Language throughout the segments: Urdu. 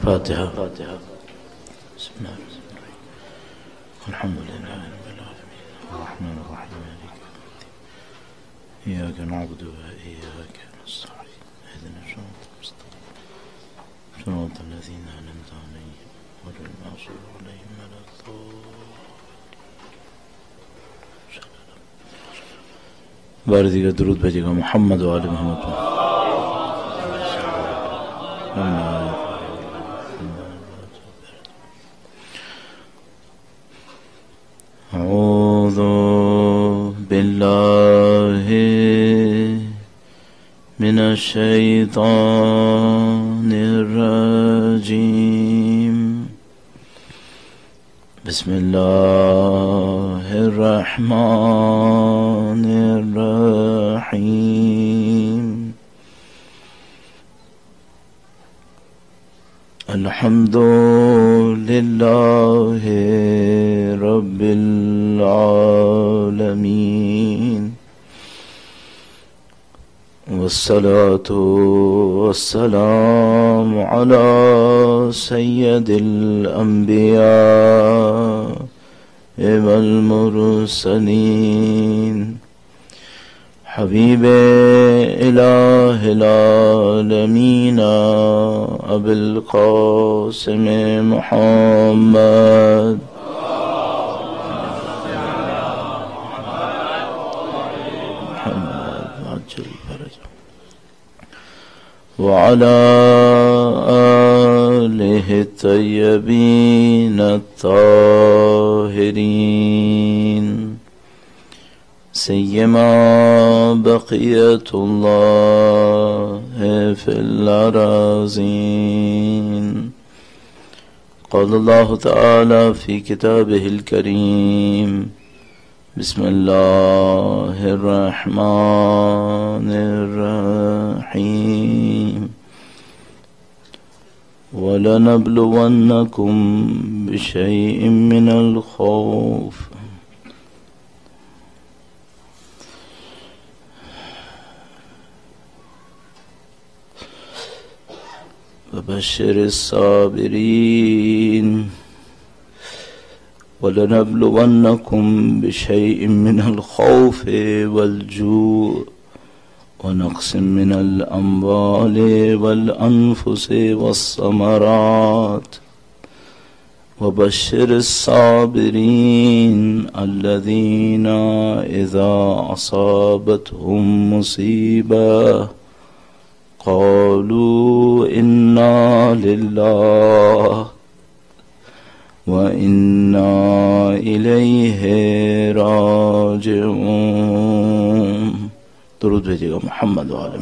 فاتحة. بسم الله الرحمن الرحيم. الحمد لله رب العالمين الرحمن الرحيم مالك يوم الدين إياك نعبد وإياك نستعين اهدنا الصراط المستقيم صراط الذين أنعمت عليهم غير المغضوب عليهم ولا الضالين. بار دیگر درود بھیجے گا محمد و آل محمد. أعوذ بالله من الشيطان الرجيم. بسم الله الرحمن الرحيم. الحمد لله رب العالمين والصلاة والسلام على سيد الأنبياء والمرسلين حبيب إله العالمين أبي القاسم محمد وعلى آله الطيبين الطاهرين سيما بقية الله في الأراضين. قال الله تعالى في كتابه الكريم: بسم الله الرحمن الرحيم. وَلَنَبْلُوَنَّكُمْ بِشَيْءٍ مِّنَ الْخَوْفِ وَبَشِّرِ الصَّابِرِينَ. وَلَنَبْلُوَنَّكُمْ بِشَيْءٍ مِّنَ الْخَوْفِ وَالْجُوعِ وَنَقْصٍ مِّنَ الْأَمْوَالِ وَالْأَنفُسِ وَالثَّمَرَاتِ وَبَشِّرِ الصَّابِرِينَ الَّذِينَ إِذَا أَصَابَتْهُم مُّصِيبَةٌ قَالُوا إِنَّا لِلَّهِ وَإِنَّا إِلَيْهِ راجعون. درود بھیجے گا محمد و آل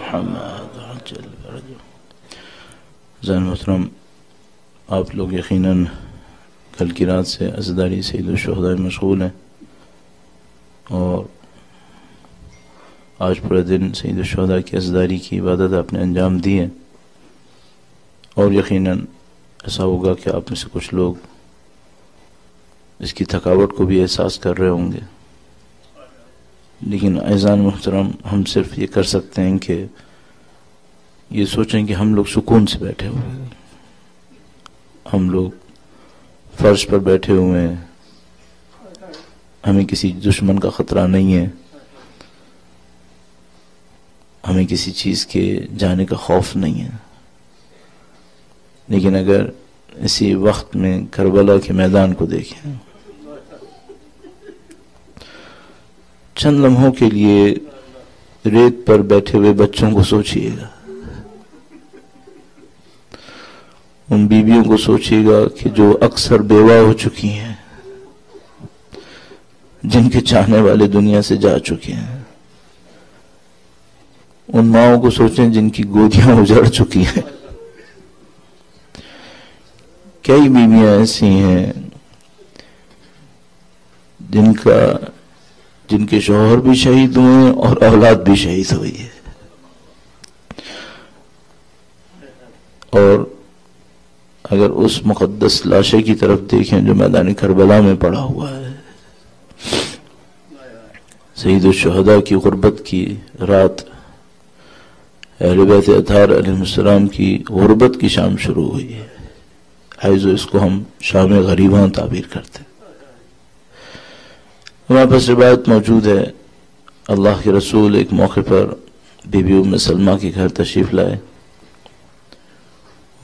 محمد. زین محترم، آپ لوگ یقیناً کل کی رات سے عزاداری سید الشہداء میں مشغول ہیں اور آج پورے دن سید الشہداء کی عزاداری کی عبادت آپ نے انجام دی ہے، اور یقیناً ایسا ہوگا کہ آپ میں سے کچھ لوگ اس کی تھکاوٹ کو بھی احساس کر رہے ہوں گے، لیکن اعزان محترم، ہم صرف یہ کر سکتے ہیں کہ یہ سوچیں کہ ہم لوگ سکون سے بیٹھے ہوئے ہیں، ہم لوگ فرش پر بیٹھے ہوئے ہیں، ہمیں کسی دشمن کا خطرہ نہیں ہے، ہمیں کسی چیز کے جانے کا خوف نہیں ہے. لیکن اگر اسی وقت میں کربلا کے میدان کو دیکھیں، چند لمحوں کے لیے ریت پر بیٹھے ہوئے بچوں کو سوچئے گا، ان بیویوں کو سوچئے گا کہ جو اکثر بیوہ ہو چکی ہیں، جن کے چاہنے والے دنیا سے جا چکے ہیں، ان ماؤں کو سوچیں جن کی گودیاں اجڑ چکی ہیں. کئی بیویاں ایسی ہیں جن کے شوہر بھی شہید ہوئے ہیں اور اولاد بھی شہید ہوئی ہے، اور اگر اس مقدس لاشے کی طرف دیکھیں جو میدان کربلا میں پڑا ہوا ہے، سید الشہداء کی غربت کی رات، اہل بیت اطہار علیہ السلام کی غربت کی شام شروع ہوئی ہے، آئیزو اس کو ہم شام غریباں تعبیر کرتے ہیں۔ ہمارے پاس روایت موجود ہے، اللہ کے رسول ایک موقع پر بی بی ام سلمہ کے گھر تشریف لائے۔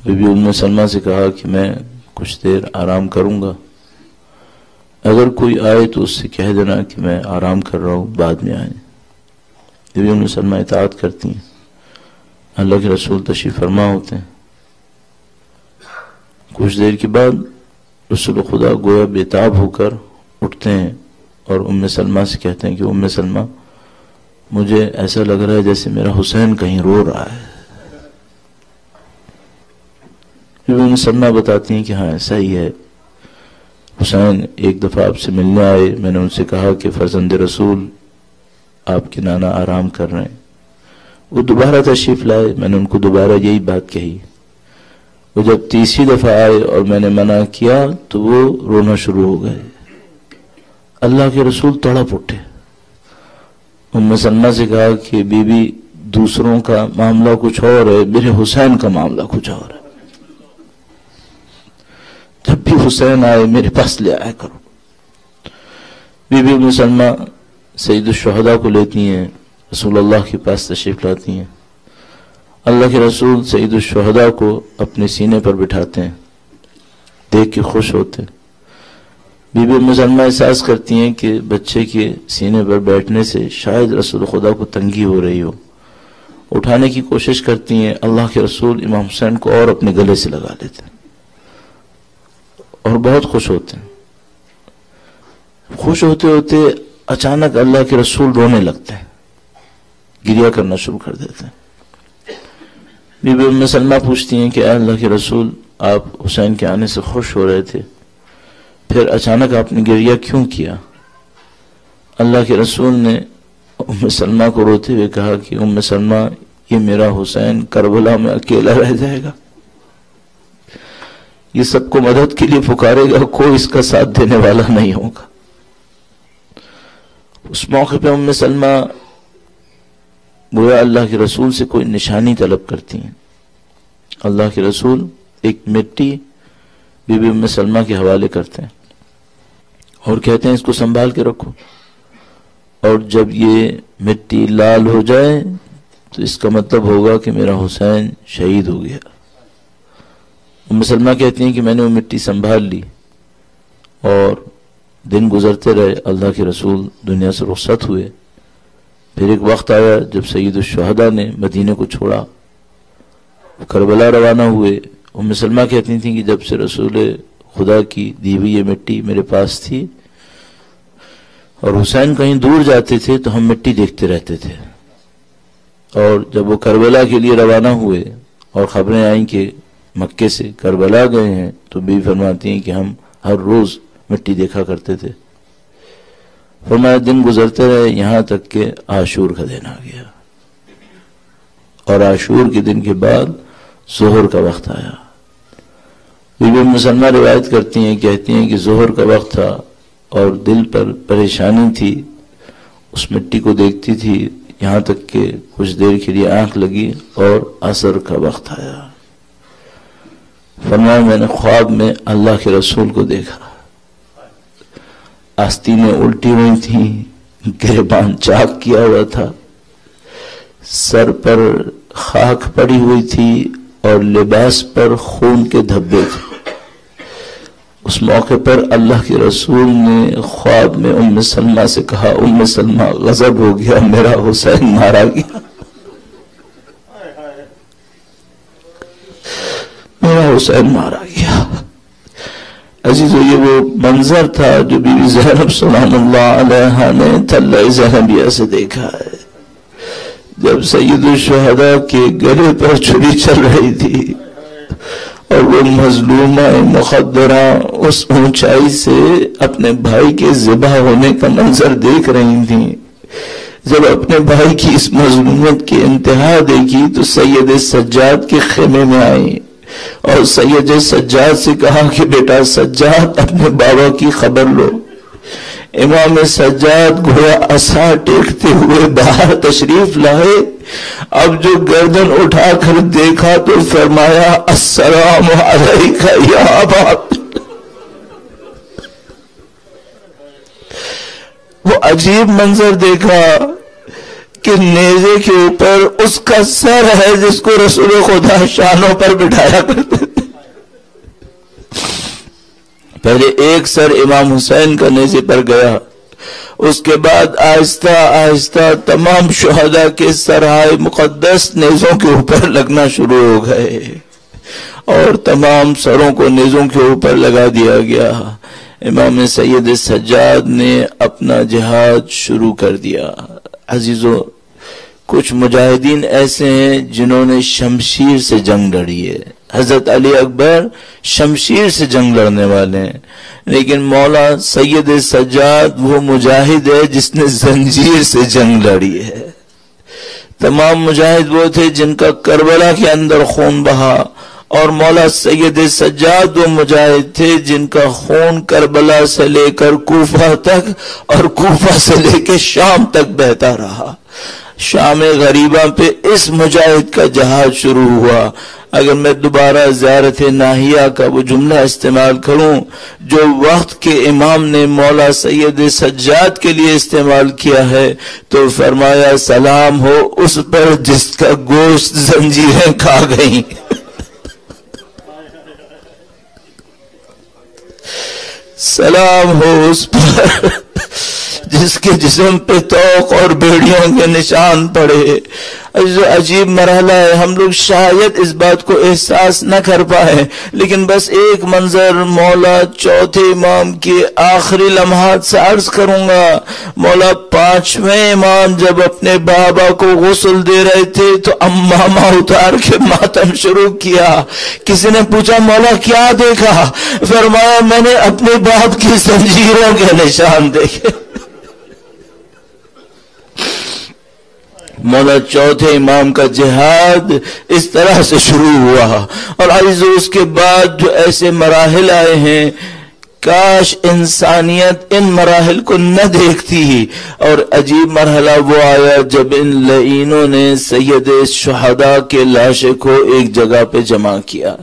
بی بی ام سلمہ سے کہا کہ میں کچھ دیر آرام کروں گا، اگر کوئی آئے تو اس سے کہہ دینا کہ میں آرام کر رہا ہوں، بعد میں آئیں۔ بی بی ام سلمہ اطاعت کرتی ہیں، اللہ کے رسول تشریف فرما ہوتے ہیں۔ کچھ دیر کے بعد رسول خدا گویا بےتاب ہو کر اٹھتے ہیں اور ام سلمہ سے کہتے ہیں کہ ام سلمہ مجھے ایسا لگ رہا ہے جیسے میرا حسین کہیں رو رہا ہے۔ پھر ام سلمہ بتاتی ہیں کہ ہاں ایسا ہی ہے، حسین ایک دفعہ آپ سے ملنے آئے، میں نے ان سے کہا کہ فرزند رسول آپ کے نانا آرام کر رہے ہیں، وہ دوبارہ تشریف لائے، میں نے ان کو دوبارہ یہی بات کہی، وہ جب تیسری دفعہ آئے اور میں نے منع کیا تو وہ رونا شروع ہو گئے۔ اللہ کے رسول تڑپ اٹھے، ام سلمہ سے کہا کہ بی بی دوسروں کا معاملہ کچھ اور ہے، میرے حسین کا معاملہ کچھ اور ہے، جب بھی حسین آئے میرے پاس لے آیا کرو۔ بی بی ام سلمہ سید الشہداء کو لیتی ہیں، رسول اللہ کے پاس تشریف لاتی ہیں۔ اللہ کے رسول سید الشہداء کو اپنے سینے پر بٹھاتے ہیں، دیکھ کے خوش ہوتے ہیں۔ بی بی ام سلمہ احساس کرتی ہیں کہ بچے کے سینے پر بیٹھنے سے شاید رسول خدا کو تنگی ہو رہی ہو، اٹھانے کی کوشش کرتی ہیں۔ اللہ کے رسول امام حسین کو اور اپنے گلے سے لگا لیتے ہیں اور بہت خوش ہوتے ہیں۔ خوش ہوتے ہوتے اچانک اللہ کے رسول رونے لگتے ہیں، گریہ کرنا شروع کر دیتے ہیں۔ بی بی ام سلمہ پوچھتی ہیں کہ اے اللہ کے رسول، آپ حسین کے آنے سے خوش ہو رہے تھے، پھر اچانک آپ نے گریہ کیوں کیا؟ اللہ کے رسول نے ام سلمہ کو روتے ہوئے کہا کہ ام سلمہ، یہ میرا حسین کربلا میں اکیلا رہ جائے گا، یہ سب کو مدد کے لیے پکارے گا، کوئی اس کا ساتھ دینے والا نہیں ہوگا۔ اس موقع پہ ام سلمہ گویا اللہ کے رسول سے کوئی نشانی طلب کرتی ہیں۔ اللہ کے رسول ایک مٹی بی بی ام سلمہ کے حوالے کرتے ہیں اور کہتے ہیں اس کو سنبھال کے رکھو، اور جب یہ مٹی لال ہو جائے تو اس کا مطلب ہوگا کہ میرا حسین شہید ہو گیا۔ ام سلمہ کہتی ہیں کہ میں نے وہ مٹی سنبھال لی، اور دن گزرتے رہے، اللہ کے رسول دنیا سے رخصت ہوئے۔ پھر ایک وقت آیا جب سید الشہداء نے مدینے کو چھوڑا، کربلا روانہ ہوئے۔ ام سلمہ کہتی تھیں کہ جب سے رسول خدا کی دی ہوئی یہ مٹی میرے پاس تھی اور حسین کہیں دور جاتے تھے تو ہم مٹی دیکھتے رہتے تھے، اور جب وہ کربلا کے لیے روانہ ہوئے اور خبریں آئیں کہ مکے سے کربلا گئے ہیں تو بھی فرماتی ہیں کہ ہم ہر روز مٹی دیکھا کرتے تھے۔ فرمایا دن گزرتے رہے یہاں تک کہ عاشور کا دن آ گیا، اور عاشور کے دن کے بعد ظہر کا وقت آیا۔ بی بی ام سلمہ روایت کرتی ہیں، کہتی ہیں کہ ظہر کا وقت تھا اور دل پر پریشانی تھی، اس مٹی کو دیکھتی تھی، یہاں تک کہ کچھ دیر کے لیے آنکھ لگی اور عصر کا وقت آیا۔ فرمایا میں نے خواب میں اللہ کے رسول کو دیکھا، آستینیں الٹی ہوئی تھیں، گریبان چاک کیا ہوا تھا، سر پر خاک پڑی ہوئی تھی اور لباس پر خون کے دھبے تھے۔ اس موقع پر اللہ کے رسول نے خواب میں ام سلمہ سے کہا، ام سلمہ غضب ہو گیا، میرا حسین مارا گیا، میرا حسین مارا گیا۔ عزیزو یہ وہ منظر تھا جو بی بی زینب سلام اللہ علیہا نے طلع زینبیہ سے دیکھا ہے، جب سید الشہداء کے گلے پر چھری چل رہی تھی اور وہ مظلومہ مخدرہ اس اونچائی سے اپنے بھائی کے ذبح ہونے کا منظر دیکھ رہی تھیں۔ جب اپنے بھائی کی اس مظلومیت کی انتہا دیکھی تو سید سجاد کے خیمے میں آئیں، اور سید سجاد سے کہا کہ بیٹا سجاد اپنے بابا کی خبر لو۔ امام سجاد گویا عصا ٹیکتے ہوئے باہر تشریف لائے۔ اب جو گردن اٹھا کر دیکھا تو فرمایا السلام علیکہ یا ابا۔ وہ عجیب منظر دیکھا کہ نیزے کے اوپر اس کا سر ہے جس کو رسول خدا شانوں پر بٹھایا کرتے تھے۔ پہلے ایک سر امام حسین کا نیزے پر گیا، اس کے بعد آہستہ آہستہ تمام شہداء کے سرائے مقدس نیزوں کے اوپر لگنا شروع ہو گئے اور تمام سروں کو نیزوں کے اوپر لگا دیا گیا۔ امام سید سجاد نے اپنا جہاد شروع کر دیا۔ عزیزو، کچھ مجاہدین ایسے ہیں جنہوں نے شمشیر سے جنگ لڑی ہے۔ حضرت علی اکبر شمشیر سے جنگ لڑنے والے ہیں، لیکن مولا سید سجاد وہ مجاہد ہے جس نے زنجیر سے جنگ لڑی ہے۔ تمام مجاہد وہ تھے جن کا کربلا کے اندر خون بہا، اور مولا سید سجاد وہ مجاہد تھے جن کا خون کربلا سے لے کر کوفہ تک اور کوفہ سے لے کے شام تک بہتا رہا۔ شام غریبہ پہ اس مجاہد کا جہاد شروع ہوا۔ اگر میں دوبارہ زیارت ناہیہ کا وہ جملہ استعمال کروں جو وقت کے امام نے مولا سید سجاد کے لیے استعمال کیا ہے تو فرمایا سلام ہو اس پر جس کا گوشت زنجیریں کھا گئیں۔ سلام ہو اس پر جس کے جسم پہ توق اور بیڑیوں کے نشان پڑے۔ عجیب مرحلہ ہے، ہم لوگ شاید اس بات کو احساس نہ کر پائے، لیکن بس ایک منظر مولا چوتھے امام کے آخری لمحات سے عرض کروں گا۔ مولا پانچویں امام جب اپنے بابا کو غسل دے رہے تھے تو امامہ اتار کے ماتم شروع کیا۔ کسی نے پوچھا مولا کیا دیکھا؟ فرمایا میں نے اپنے باپ کی زنجیروں کے نشان دیکھے۔ مولا چوتھے امام کا جہاد اس طرح سے شروع ہوا، اور عزیزو اس کے بعد جو ایسے مراحل آئے ہیں، کاش انسانیت ان مراحل کو نہ دیکھتی۔ اور عجیب مرحلہ وہ آیا جب ان لعینوں نے سید شہداء کے لاشیں کو ایک جگہ پہ جمع کیا۔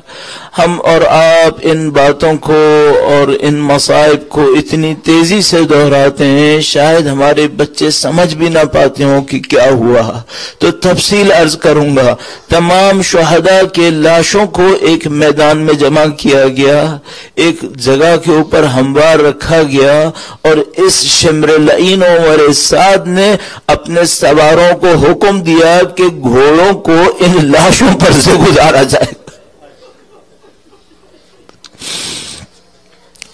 ہم اور آپ ان باتوں کو اور ان مصائب کو اتنی تیزی سے دہراتے ہیں، شاید ہمارے بچے سمجھ بھی نہ پاتے ہوں کہ کیا ہوا۔ تو تفصیل عرض کروں گا۔ تمام شہداء کے لاشوں کو ایک میدان میں جمع کیا گیا، ایک جگہ کے اوپر ہموار رکھا گیا، اور اس شمر لعین عمر سعد نے اپنے سواروں کو حکم دیا کہ گھوڑوں کو ان لاشوں پر سے گزارا جائے۔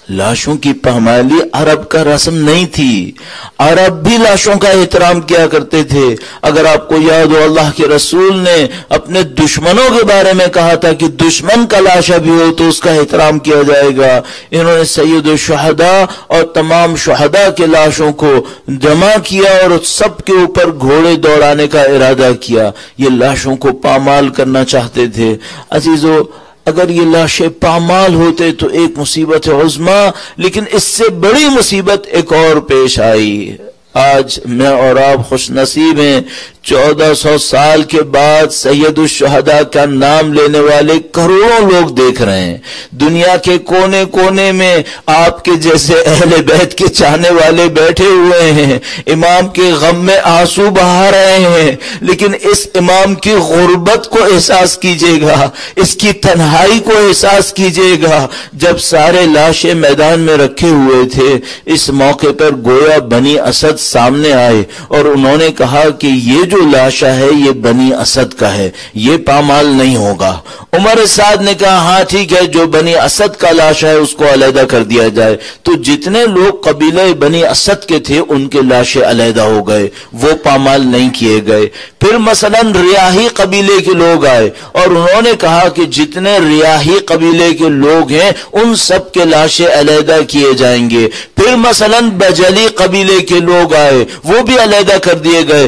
لاشوں کی پامالی عرب کا رسم نہیں تھی، عرب بھی لاشوں کا احترام کیا کرتے تھے۔ اگر آپ کو یاد ہو اللہ کے رسول نے اپنے دشمنوں کے بارے میں کہا تھا کہ دشمن کا لاشا بھی ہو تو اس کا احترام کیا جائے گا۔ انہوں نے سید الشہداء اور تمام شہداء کے لاشوں کو جمع کیا اور سب کے اوپر گھوڑے دوڑانے کا ارادہ کیا۔ یہ لاشوں کو پامال کرنا چاہتے تھے۔ عزیزو اگر یہ لاشیں پامال ہوتے تو ایک مصیبت عظمی، لیکن اس سے بڑی مصیبت ایک اور پیش آئی۔ آج میں اور آپ خوش نصیب ہیں، 1400 سال کے بعد سید الشہداء کا نام لینے والے کروڑوں لوگ دیکھ رہے ہیں۔ دنیا کے کونے کونے میں آپ کے جیسے اہل بیت کے چاہنے والے بیٹھے ہوئے ہیں، امام کے غم میں آنسو بہا رہے ہیں، لیکن اس امام کی غربت کو احساس کیجئے گا، اس کی تنہائی کو احساس کیجئے گا۔ جب سارے لاشیں میدان میں رکھے ہوئے تھے، اس موقع پر گویا بنی اسد سامنے آئے اور انہوں نے کہا کہ یہ جو لاشا ہے یہ بنی اسد کا ہے، یہ پامال نہیں ہوگا۔ عمر سعد نے کہا ہاں ٹھیک ہے، جو بنی اسد کا لاشا ہے اس کو علیحدہ کر دیا جائے۔ تو جتنے لوگ قبیلہ بنی اسد کے تھے ان کے لاشیں علیحدہ ہو گئے، وہ پامال نہیں کیے گئے۔ پھر مثلا ریاحی قبیلے کے لوگ آئے اور انہوں نے کہا کہ جتنے ریاحی قبیلے کے لوگ ہیں ان سب کے لاشیں علیحدہ کیے جائیں گے۔ پھر مثلا بجلی قبیلے کے لوگ آئے، وہ بھی علیحدہ کر دیے گئے۔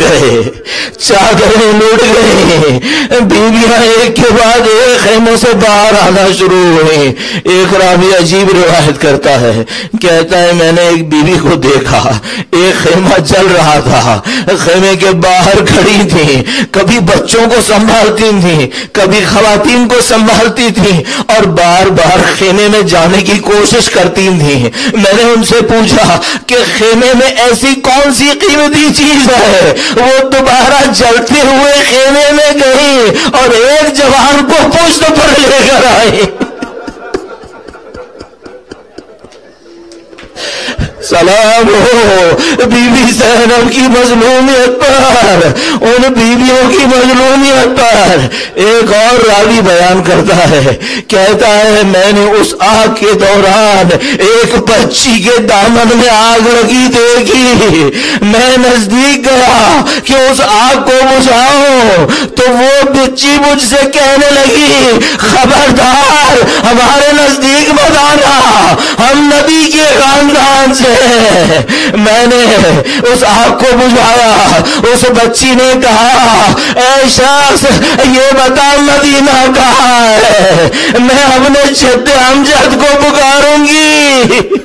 گئے، چادریں لوٹ گئی، بیویاں ایک کے بعد ایک خیموں سے باہر آنا شروع ہوئی۔ ایک راوی عجیب روایت کرتا ہے، کہتا ہے میں نے ایک بیوی کو دیکھا، ایک خیمہ جل رہا تھا، خیمے کے باہر کھڑی تھی، کبھی بچوں کو سنبھالتی تھی، کبھی خواتین کو سنبھالتی تھی، اور بار بار خیمے میں جانے کی کوشش کرتی تھی۔ میں نے ان سے پوچھا کہ خیمے میں ایسی کون سی قیمتی چیز ہے؟ وہ دوبارہ جلتے ہوئے خیمے میں گئی اور ایک جوان کو پشت پر لے کر آئی۔ سلام ہو بی بی زینب کی مظلومیت پر، ان بیویوں کی مظلومیت پر۔ ایک اور راوی بیان کرتا ہے، کہتا ہے میں نے اس آگ کے دوران ایک بچی کے دامن میں آگ لگی دیکھی، میں نزدیک گیا کہ اس آگ کو بجھاؤں تو وہ بچی مجھ سے کہنے لگی خبردار ہمارے نزدیک مت آنا، ہم نبی کے خاندان سے۔ میں نے اس آگ کو بجھایا، اس بچی نے کہا اے شخص یہ بتا مدینہ کہاں ہے، میں اپنے جد امجد کو پکاروں گی۔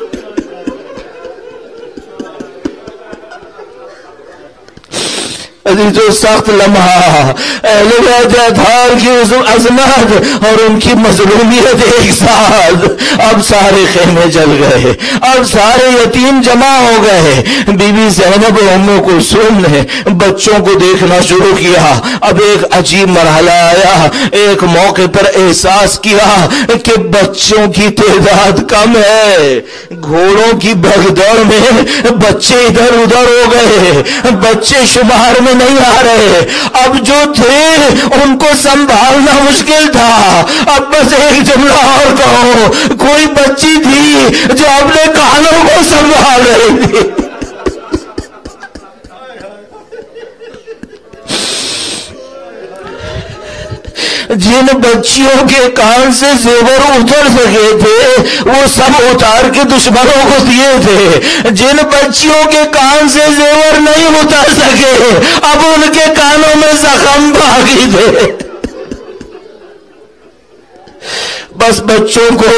جو سخت لمحہ اہل بیت اطہار کی عظمت اور ان کی مظلومیت ایک ساتھ، اب سارے خیمے جل گئے، اب سارے یتیم جمع ہو گئے۔ بی بی زینب و ام کلثوم نے بچوں کو دیکھنا شروع کیا۔ اب ایک عجیب مرحلہ آیا، ایک موقع پر احساس کیا کہ بچوں کی تعداد کم ہے، گھوڑوں کی بھگدڑ میں بچے ادھر ادھر ہو گئے، بچے شمار میں نہیں آ رہے، اب جو تھے ان کو سنبھالنا مشکل تھا۔ اب بس ایک جملہ اور کہو، کوئی بچی تھی جو اپنے کانوں کو سنبھال رہی تھی۔ جن بچیوں کے کان سے زیور اتر سکے تھے وہ سب اتار کے دشمنوں کو دیے تھے، جن بچیوں کے کان سے زیور نہیں اتر سکے اب ان کے کانوں میں زخم باقی تھے۔ بس بچوں کو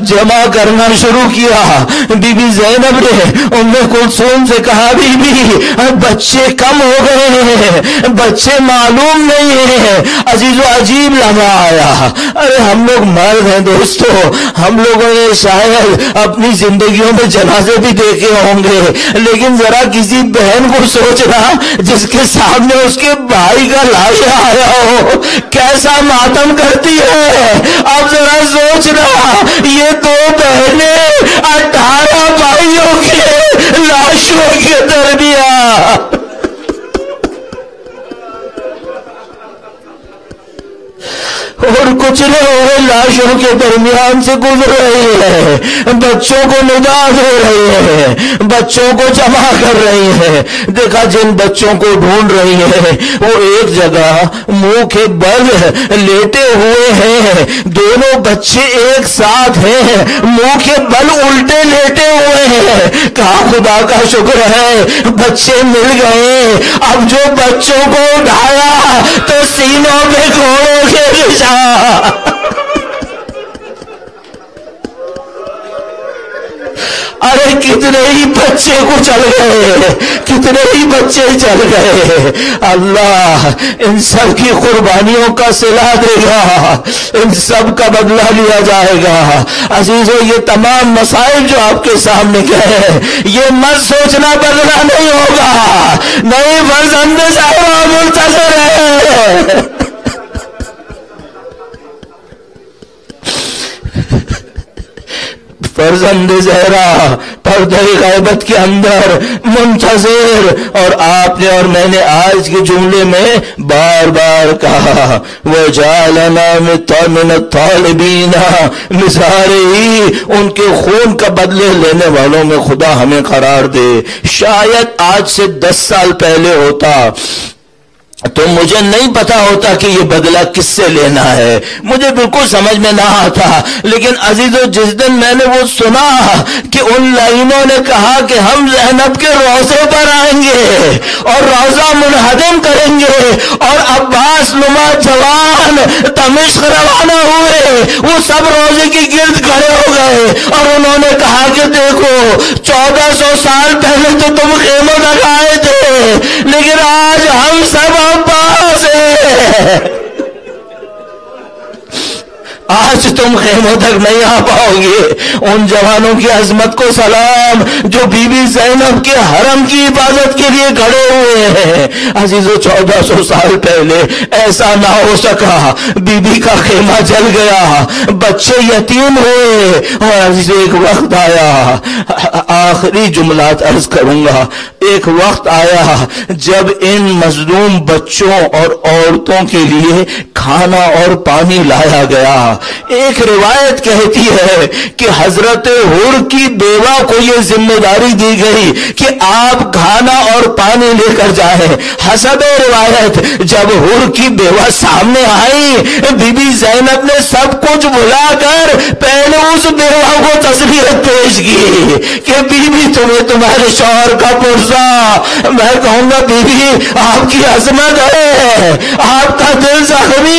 جمع کرنا شروع کیا۔ بی بی زینب نے ام کلثوم سے کہا بی بی بچے کم ہو گئے ہیں، بچے معلوم نہیں ہیں۔ عزیز و عجیب لمحہ آیا، ارے ہم لوگ مرد ہیں دوستو، ہم لوگوں نے شاید اپنی زندگیوں میں جنازے بھی دیکھے ہوں گے، لیکن ذرا کسی بہن کو سوچنا جس کے سامنے اس کے بھائی کا لاشا آیا ہو کیسا ماتم کرتی ہے۔ اب ذرا سوچنا یہ دو بہنیں 18 بھائیوں کے لاشوں کے درمیان، اور کچلے ہوئے لاشوں کے درمیان سے گزر رہی ہے، بچوں کو ندا دے رہی ہے، بچوں کو جمع کر رہی ہے۔ دیکھا جن بچوں کو ڈھونڈ رہی ہے وہ ایک جگہ منہ کے بل لیٹے ہوئے ہیں، دونوں بچے ایک ساتھ ہیں، منہ کے بل الٹے لیٹے ہوئے ہیں۔ کہا خدا کا شکر ہے بچے مل گئے۔ اب جو بچوں کو اٹھایا تو سینوں میں گھوڑوں کے نشان۔ ارے کتنے ہی بچے کچل گئے، کتنے ہی بچے چل گئے۔ اللہ ان سب کی قربانیوں کا صلہ دے گا، ان سب کا بدلہ لیا جائے گا۔ عزیزو یہ تمام مسائل جو آپ کے سامنے گئے یہ مت سوچنا بدلہ نہیں ہوگا، نہیں فرزند صاحبہ منتظر ہے۔ فرزند زہرا پردہ غیبت کے اندر منتظر، اور آپ نے اور میں نے آج کے جملے میں بار بار کہا وَجَعَلَنَا مِنَ الطَّالِبِينَ، مثال ہی ان کے خون کا بدلے لینے والوں میں خدا ہمیں قرار دے۔ شاید آج سے 10 سال پہلے ہوتا تو مجھے نہیں پتا ہوتا کہ یہ بدلہ کس سے لینا ہے، مجھے بالکل سمجھ میں نہ آتا. لیکن عزیزو جس دن میں نے وہ سنا کہ ان لائنوں نے کہا کہ ہم زینب کے روضے پر آئیں گے اور روضہ منہدم کریں گے، اور عباس نما جوان دمشق روانہ ہوئے، وہ سب روضے کے گرد کھڑے ہو گئے اور انہوں نے کہا کہ دیکھو 1400 سال پہلے تو تم خیموں تک آئے تھے، لیکن آج ہم سب عباس ہیں، آج تم خیموں تک نہیں آ پاؤ گے. ان جوانوں کی عظمت کو سلام جو بی بی زینب کے حرم کی حفاظت کے لیے کھڑے ہوئے ہیں. عزیزو 1400 سال پہلے ایسا نہ ہو سکا، بی بی کا خیمہ جل گیا، بچے یتیم ہوئے، اور عزیزو ایک وقت آیا، آخری جملات عرض کروں گا، ایک وقت آیا جب ان مظلوم بچوں اور عورتوں کے لیے کھانا اور پانی لایا گیا. ایک روایت کہتی ہے کہ حضرت حر کی بیوہ کو یہ ذمہ داری دی گئی کہ آپ کھانا اور پانی لے کر جائیں. حسب روایت جب حر کی بیوہ سامنے آئی، بی بی زینب نے سب کچھ بھلا کر پہلے اس بیوہ کو تسلیت پیش کی کہ بی بی تمہیں تمہارے شوہر کا پرسا. میں کہوں گا بی بی آپ کی عظمت ہے، آپ کا دل زخمی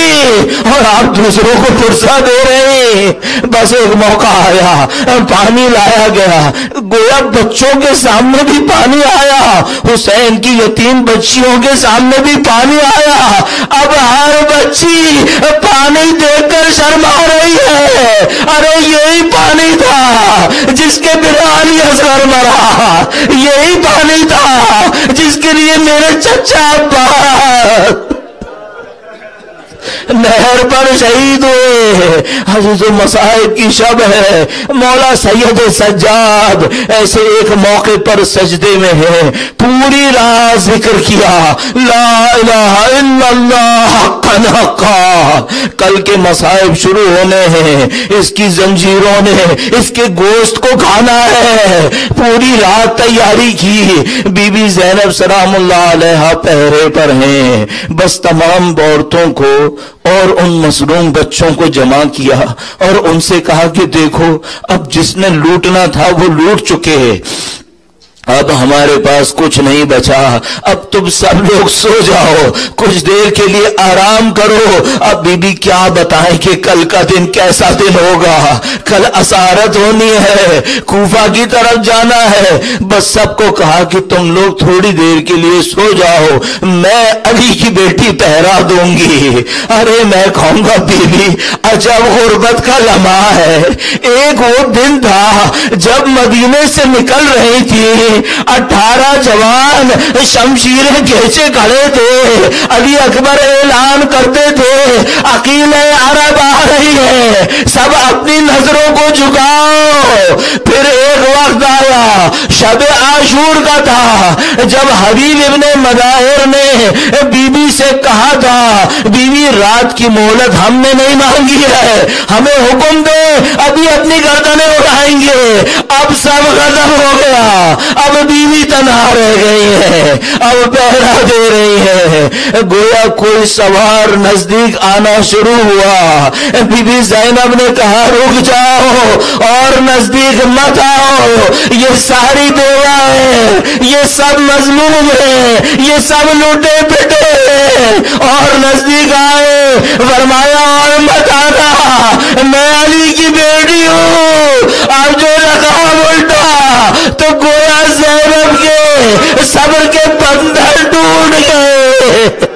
اور آپ دوسروں کو پرسا دے رہے. بس ایک موقع آیا، پانی لایا گیا، گویا بچوں کے سامنے بھی پانی آیا، حسین کی یتیم بچیوں کے سامنے بھی پانی آیا. اب ہر بچی پانی دیکھ کر شرما رہی ہے. ارے یہی پانی تھا جس کے بنا علی اصغر مرا، یہی پانی تھا جس کے لیے میرے چچا عباس نہر پر شہید ہوئے. حضرت مصائب کی شب ہے. مولا سید سجاد ایسے ایک موقع پر سجدے میں ہے، پوری رات ذکر کیا لا الہ الا اللہ حقا حقا. کل کے مصائب شروع ہونے ہیں، اس کی زنجیروں نے اس کے گوشت کو کھانا ہے. پوری رات تیاری کی. بی بی زینب سلام اللہ علیہ پہرے پر ہیں. بس تمام عورتوں کو اور ان مظلوم بچوں کو جمع کیا اور ان سے کہا کہ دیکھو اب جس نے لوٹنا تھا وہ لوٹ چکے، اب ہمارے پاس کچھ نہیں بچا، اب تم سب لوگ سو جاؤ، کچھ دیر کے لیے آرام کرو. اب بی بی کیا بتائیں کہ کل کا دن کیسا دن ہوگا. کل اسارت ہونی ہے، کوفہ کی طرف جانا ہے. بس سب کو کہا کہ تم لوگ تھوڑی دیر کے لیے سو جاؤ، میں علی کی بیٹی پہرا دوں گی. ارے میں کہوں گا بی بی عجب غربت کا لمحہ ہے. ایک وہ دن تھا جب مدینے سے نکل رہی تھی، 18 جوان شمشیریں کھینچے کھڑے تھے، علی اکبر اعلان کرتے تھے عقیل عرب آ رہی ہے، سب اپنی نظروں کو جھکاؤ. پھر ایک وقت آیا شب عاشور کا تھا جب حبیب ابن مظاہر نے بی بی سے کہا تھا بی بی رات کی مہلت ہم نے نہیں مانگی ہے، ہمیں حکم دے ابھی اپنی گردنیں اڑائیں گے. اب سب ختم ہو گیا، اب بیوی تنہا رہ گئی ہے، اب پہرا دے رہی ہے. گویا کوئی سوار نزدیک آنا شروع ہوا. بی بی زینب نے کہا رک جاؤ اور نزدیک مت آؤ، یہ ساری بیوہ ہے، یہ سب مظلوم ہے، یہ سب لوٹے پٹے ہیں. اور نزدیک آئے، فرمایا اور مت آنا، میں علی کی بیٹی ہوں. اب جو رقام الٹا تو گویا زینب کے صبر کے بندھن ٹوٹ گئے.